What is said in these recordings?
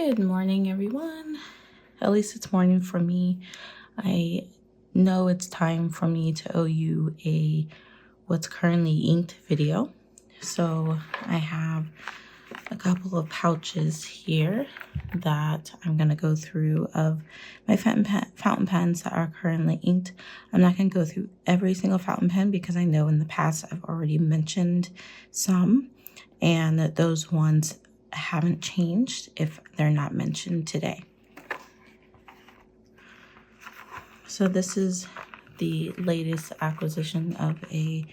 Good morning, everyone. At least it's morning for me. I know it's time for me to owe you a what's currently inked video. So I have a couple of pouches here that I'm going to go through of my fountain pens that are currently inked. I'm not going to go through every single fountain pen because I know in the past I've already mentioned some, and those ones haven't changed if they're not mentioned today. So this is the latest acquisition of a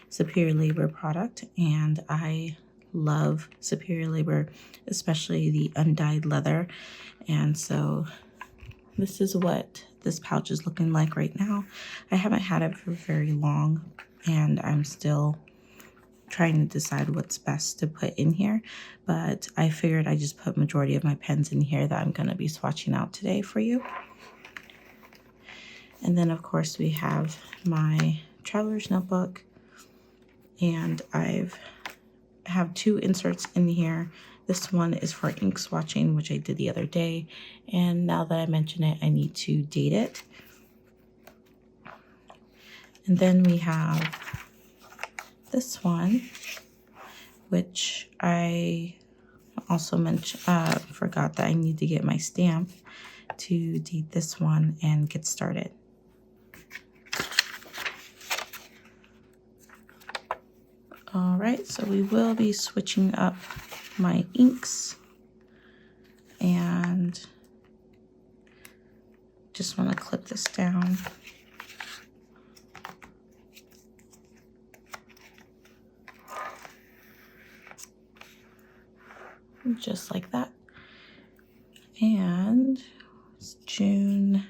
Superior Labor product, and I love Superior Labor, especially the undyed leather. And so this is what this pouch is looking like right now. I haven't had it for very long, and I'm still trying to decide what's best to put in here, but I figured I just put majority of my pens in here that I'm going to be swatching out today for you. And then of course we have my traveler's notebook, and I have two inserts in here. This one is for ink swatching, which I did the other day, and now that I mention it, I need to date it. And then we have this one, which I also forgot that I need to get my stamp to date this one and get started. All right, so we will be switching up my inks, and just want to clip this down. Just like that. And it's June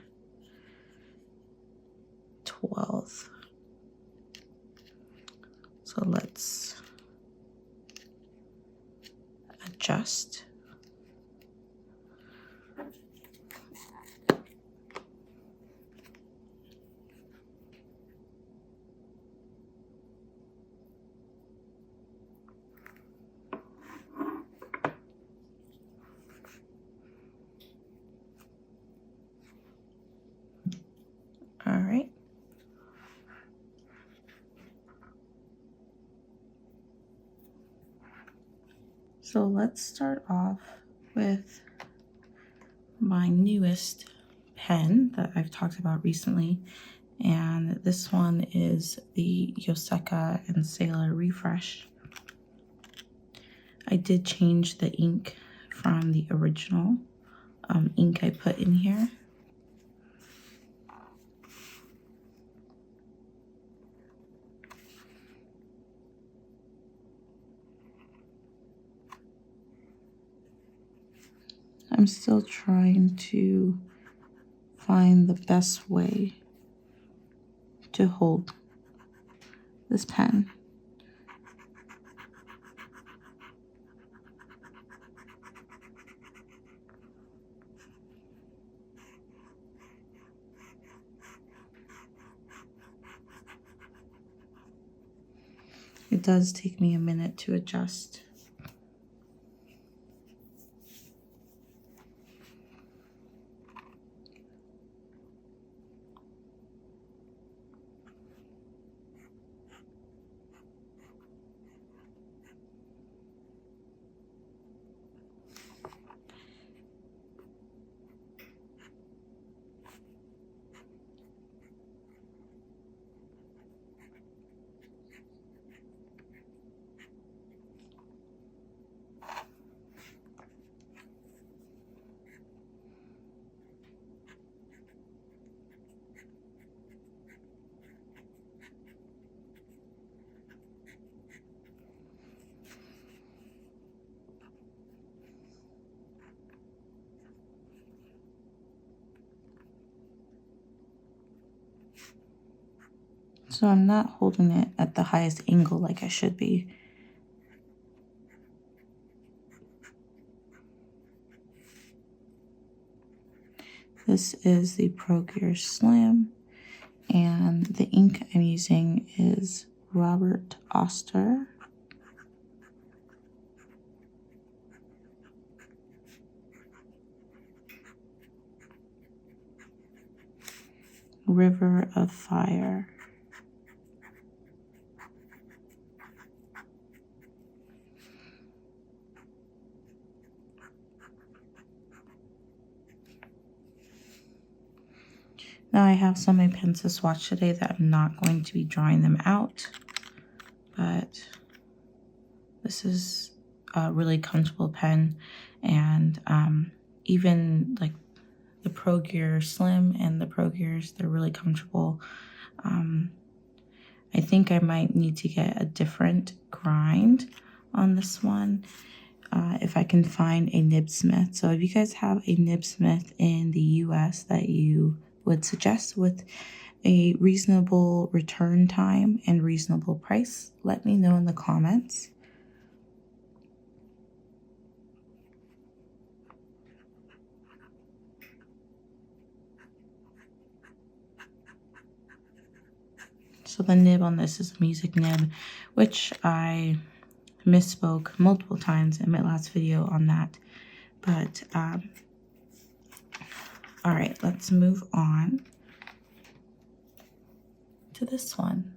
12th. So let's adjust. All right. So let's start off with my newest pen that I've talked about recently. And this one is the Yoseka and Sailor Refresh. I did change the ink from the original ink I put in here. I'm still trying to find the best way to hold this pen. It does take me a minute to adjust. So I'm not holding it at the highest angle like I should be. This is the Pro Gear Slam, and the ink I'm using is Robert Oster. River of Fire. Now I have some of my pens to swatch today that I'm not going to be drawing them out, but this is a really comfortable pen, and even like the Pro Gear Slim and the Pro Gears, they're really comfortable. I think I might need to get a different grind on this one if I can find a nib smith. So if you guys have a nib smith in the US that you would suggest with a reasonable return time and reasonable price, let me know in the comments. So the nib on this is a music nib, which I misspoke multiple times in my last video on that. But all right, let's move on to this one.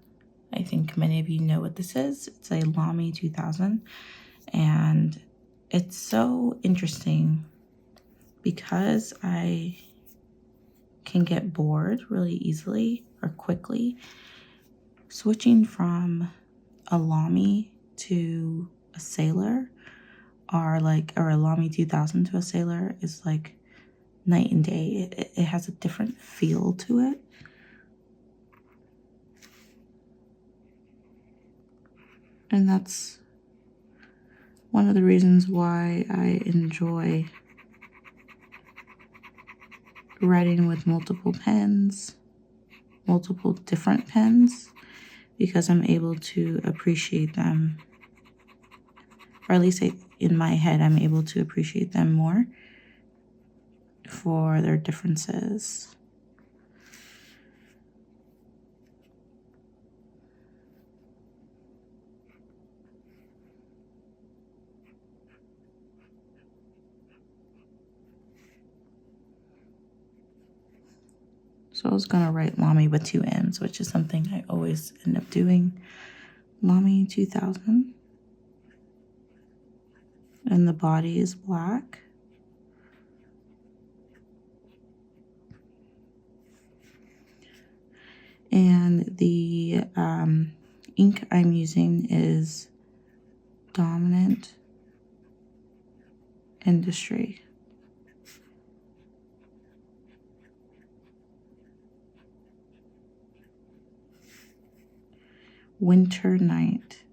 I think many of you know what this is. It's a Lamy 2000, and it's so interesting because I can get bored really easily or quickly. Switching from a Lamy to a Sailor or a Lamy 2000 to a Sailor is like night and day. It has a different feel to it. And that's one of the reasons why I enjoy writing with multiple pens, multiple different pens, because I'm able to appreciate them, or at least in my head, I'm able to appreciate them more for their differences. So I was going to write Lamy with 2 M's, which is something I always end up doing. Lamy 2000. And the body is black. And the ink I'm using is Dominant Industry. Winter Night.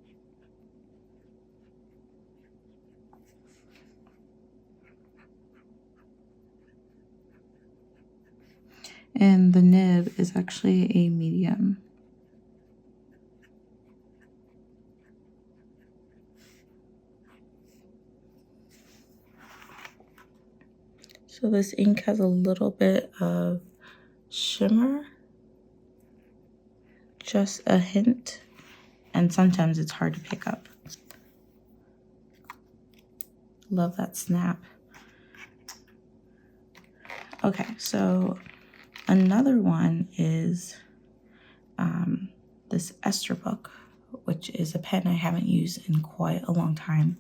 And the nib is actually a medium. So this ink has a little bit of shimmer, just a hint, and sometimes it's hard to pick up. Love that snap. Okay, so another one is this Esterbrook, which is a pen I haven't used in quite a long time,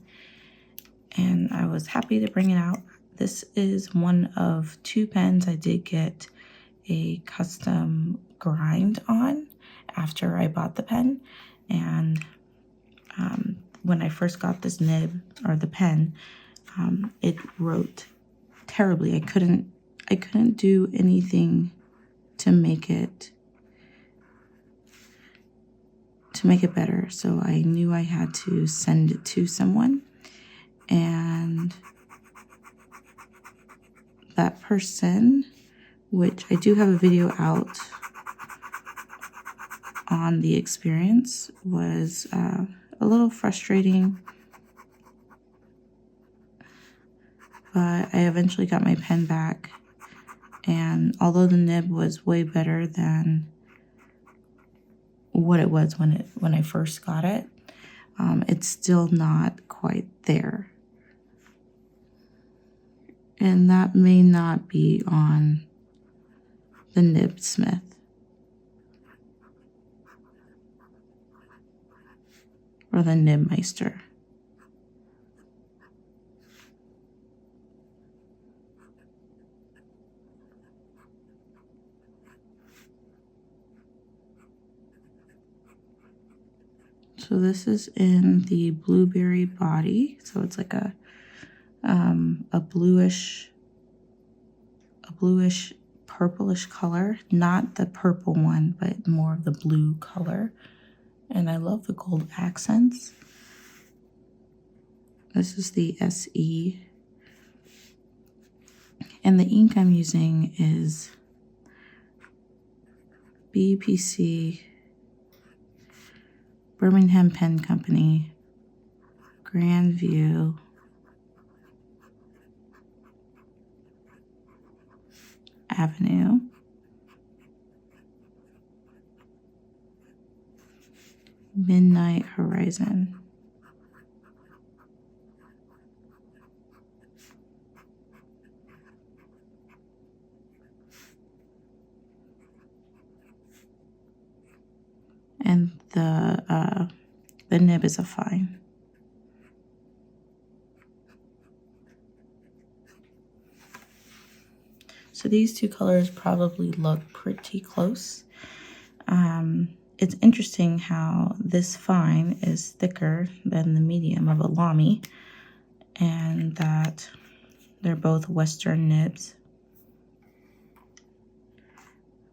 and I was happy to bring it out. This is one of 2 pens I did get a custom grind on after I bought the pen, and when I first got this nib or the pen, it wrote terribly. I couldn't do anything to make it better. So I knew I had to send it to someone, and that person, which I do have a video out on the experience, was a little frustrating, but I eventually got my pen back, and although the nib was way better than what it was when I first got it, it's still not quite there. And that may not be on the nib smith. or the Nibmeister. So this is in the blueberry body. So it's like a bluish purplish color, not the purple one, but more of the blue color. And I love the gold accents. This is the SE. And the ink I'm using is BPC, Birmingham Pen Company, Grandview, Avenue, Midnight Horizon. And the nib is a fine. So these two colors probably look pretty close. It's interesting how this fine is thicker than the medium of a Lamy, and that they're both Western nibs.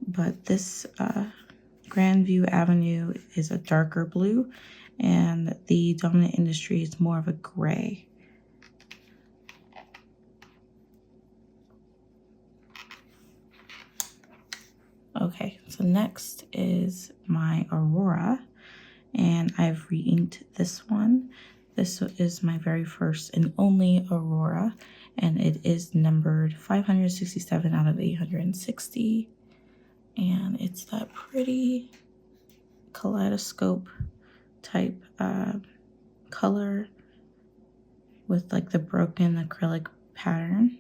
But this Grandview Avenue is a darker blue, and the Dominant Industry is more of a gray. Okay, so next is my Aurora, and I've re-inked this one. This is my very first and only Aurora, and it is numbered 567 out of 860. And it's that pretty kaleidoscope type color with like the broken acrylic pattern.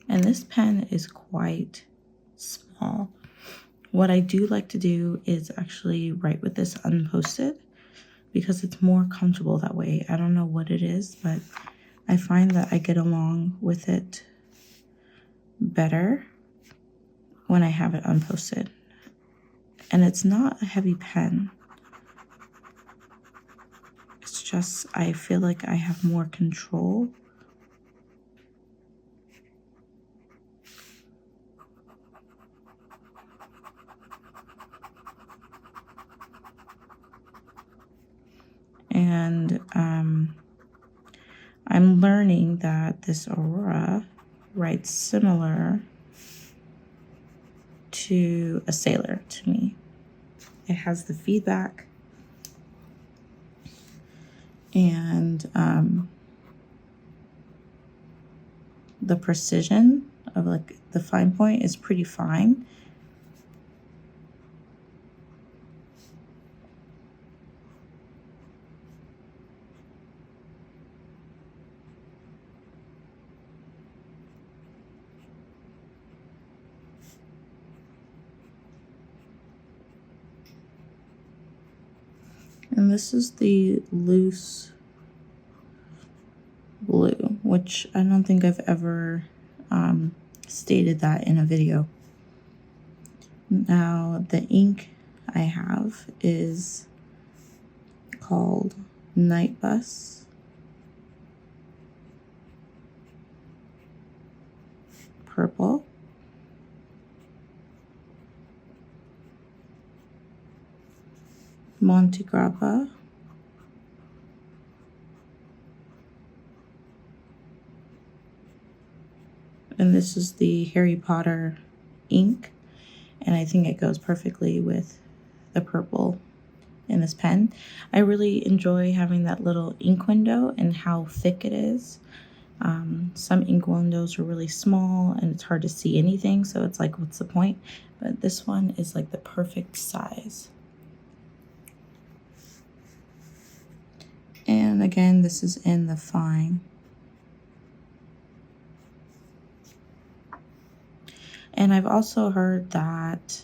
And this pen is quite small. What I do like to do is actually write with this unposted because it's more comfortable that way. I don't know what it is, but I find that I get along with it better when I have it unposted. And it's not a heavy pen. It's just, I feel like I have more control. And I'm learning that this Aurora writes similar to a Sailor to me. It has the feedback, and the precision of like the fine point is pretty fine. And this is the loose blue, which I don't think I've ever stated that in a video. Now, the ink I have is called Night Bus. Purple. Monte Grappa. And this is the Harry Potter ink, and I think it goes perfectly with the purple in this pen. I really enjoy having that little ink window and how thick it is. Some ink windows are really small and it's hard to see anything, so it's like, what's the point? But this one is like the perfect size. And again, this is in the fine. And I've also heard that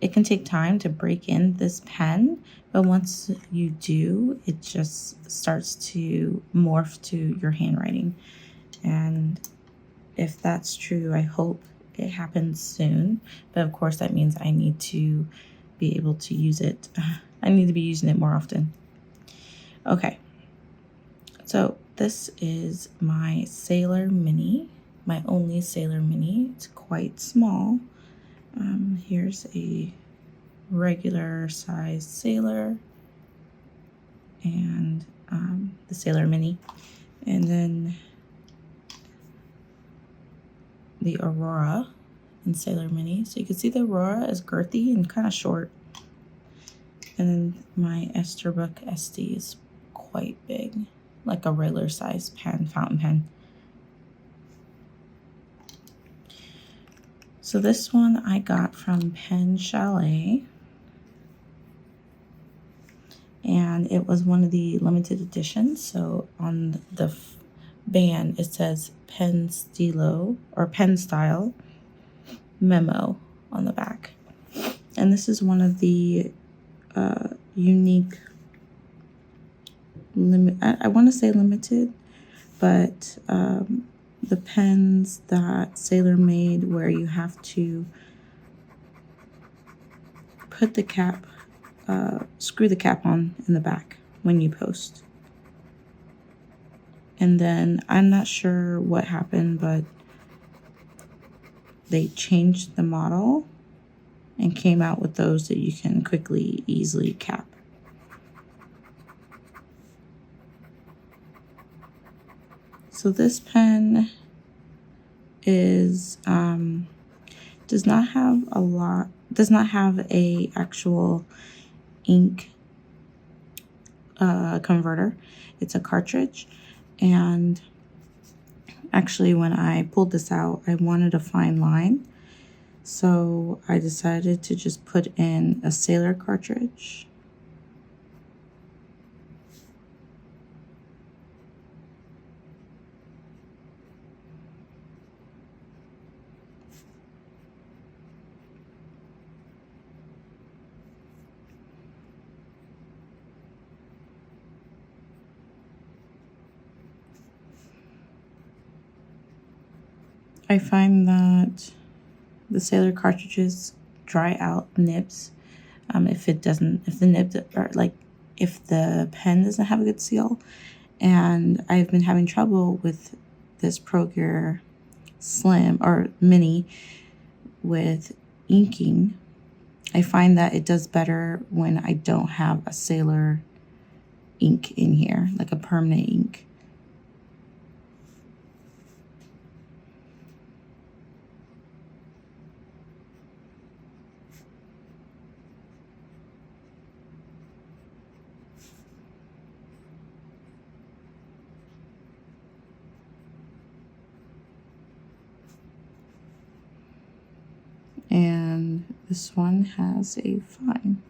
it can take time to break in this pen, but once you do, it just starts to morph to your handwriting. And if that's true, I hope it happens soon. But of course, that means I need to be able to use it. I need to be using it more often. Okay, so this is my Sailor Mini, my only Sailor Mini. It's quite small. Here's a regular size Sailor and the Sailor Mini, and then the Aurora in Sailor Mini. So you can see the Aurora is girthy and kind of short, and then my Esterbrook SD is quite big, like a regular size pen, fountain pen. So this one I got from Pen Chalet, and it was one of the limited editions. So on the band it says pen stilo or pen style memo on the back, and this is one of the unique I want to say limited, but the pens that Sailor made where you have to put the cap, screw the cap on in the back when you post. And then I'm not sure what happened, but they changed the model and came out with those that you can quickly, easily cap. So this pen is does not have a actual ink converter. It's a cartridge, and actually when I pulled this out, I wanted a fine line, so I decided to just put in a Sailor cartridge. I find that the Sailor cartridges dry out nibs. If the nib, or like if the pen doesn't have a good seal, and I've been having trouble with this Pro Gear Slim or Mini with inking. I find that it does better when I don't have a Sailor ink in here, like a permanent ink. And this one has a fine.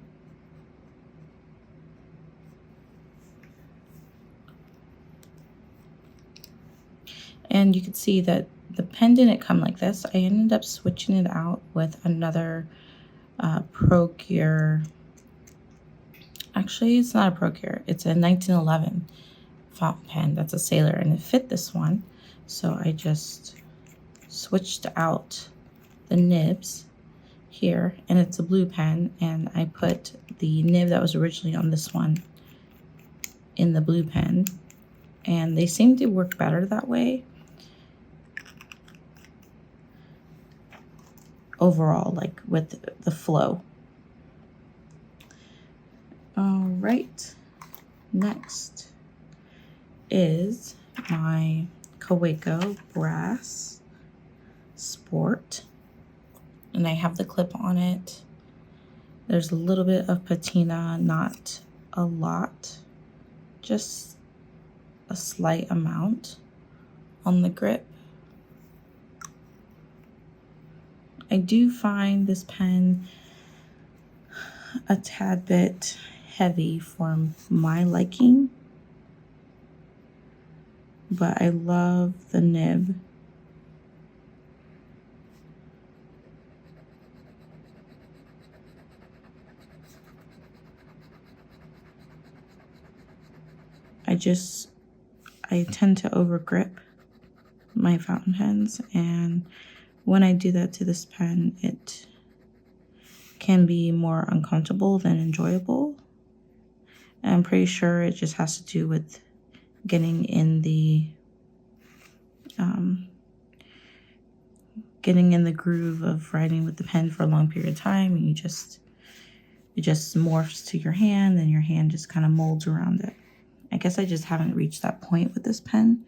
And you can see that the pen didn't come like this. I ended up switching it out with another Pro Gear. Actually, it's not a Pro Gear. It's a 1911 fountain pen. That's a Sailor, and it fit this one. So I just switched out the nibs here, and it's a blue pen, and I put the nib that was originally on this one in the blue pen, and they seem to work better that way overall, like with the flow. All right, next is my Kaweco Brass Sport, and I have the clip on it. There's a little bit of patina, not a lot, just a slight amount on the grip. I do find this pen a tad bit heavy for my liking, but I love the nib. I tend to over grip my fountain pens, and when I do that to this pen, it can be more uncomfortable than enjoyable. And I'm pretty sure it just has to do with getting in the groove of writing with the pen for a long period of time, and it just morphs to your hand, and your hand just kind of molds around it. I guess I just haven't reached that point with this pen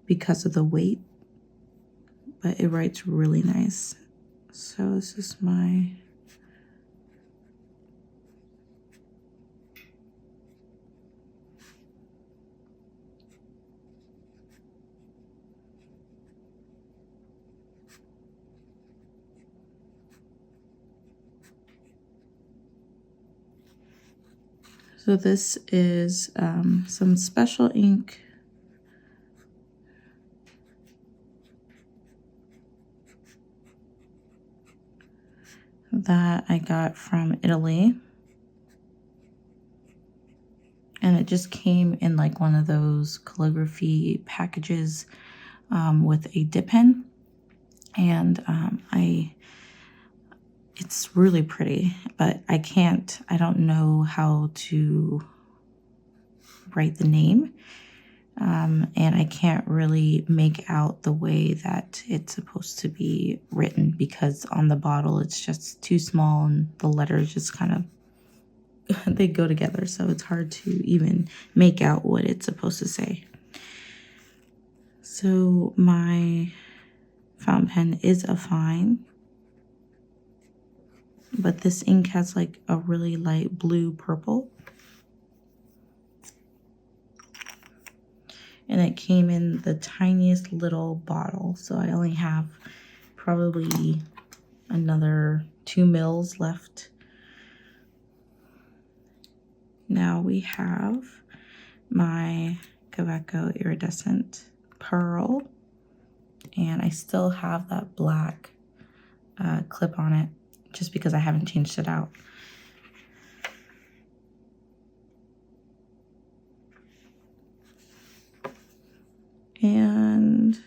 because of the weight, but it writes really nice. So this is my So this is some special ink that I got from Italy. And it just came in like one of those calligraphy packages with a dip pen. And it's really pretty, but I don't know how to write the name. And I can't really make out the way that it's supposed to be written because on the bottle it's just too small and the letters just kind of, they go together. So it's hard to even make out what it's supposed to say. So my fountain pen is a fine, but this ink has like a really light blue purple. And it came in the tiniest little bottle. So I only have probably another 2 mils left. Now we have my Kaweco iridescent pearl. And I still have that black clip on it just because I haven't changed it out. And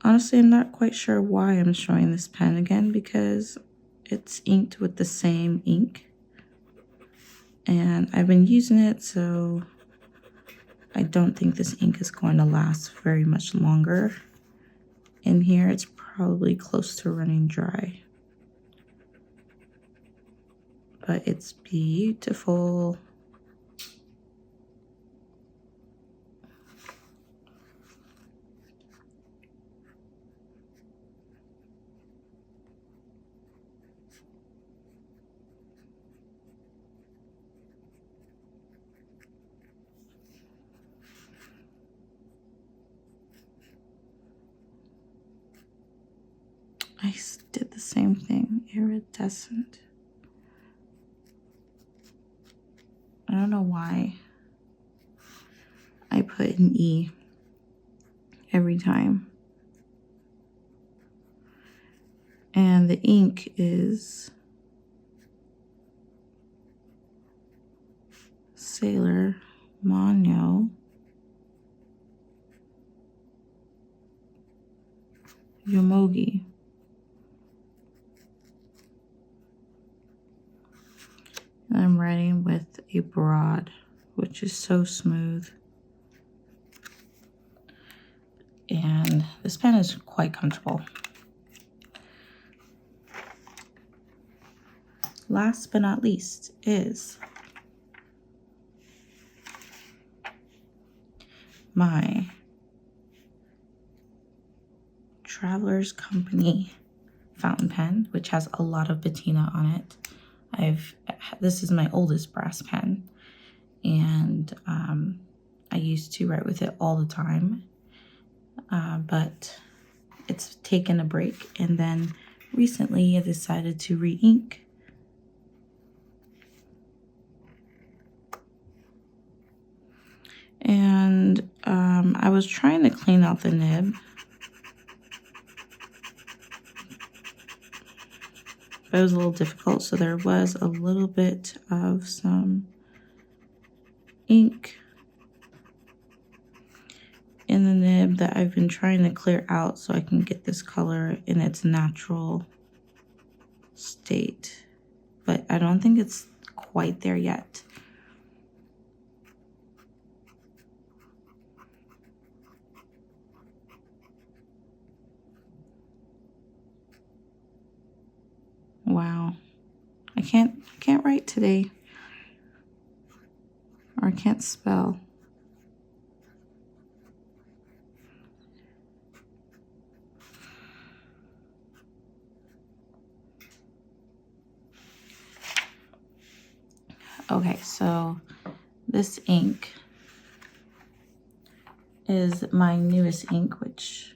honestly, I'm not quite sure why I'm showing this pen again because it's inked with the same ink. And I've been using it, so I don't think this ink is going to last very much longer. In here, it's probably close to running dry. But it's beautiful. I did the same thing, iridescent. I don't know why I put an E every time. And the ink is Sailor Mono Yomogi. And I'm writing with a broad, which is so smooth. And this pen is quite comfortable. Last but not least is my Traveler's Company fountain pen, which has a lot of patina on it. This is my oldest brass pen, and I used to write with it all the time, but it's taken a break, and then recently I decided to re-ink. And I was trying to clean out the nib, but it was a little difficult, so there was a little bit of some ink that I've been trying to clear out so I can get this color in its natural state. But I don't think it's quite there yet. Wow. I can't write today. Or I can't spell. Okay, so this ink is my newest ink, which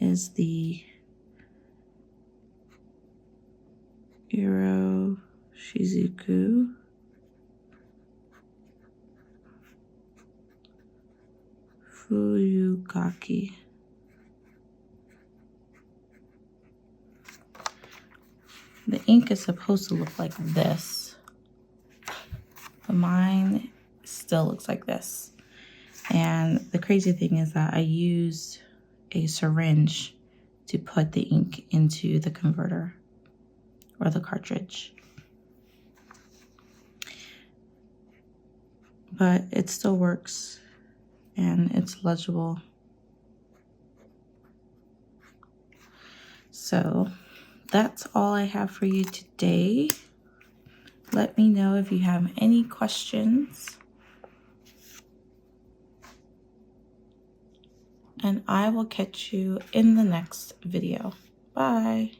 is the Aurora Shizuku Fuyugaki. The ink is supposed to look like this, but mine still looks like this. And the crazy thing is that I used a syringe to put the ink into the converter or the cartridge. But it still works and it's legible. So that's all I have for you today. Let me know if you have any questions. And I will catch you in the next video. Bye.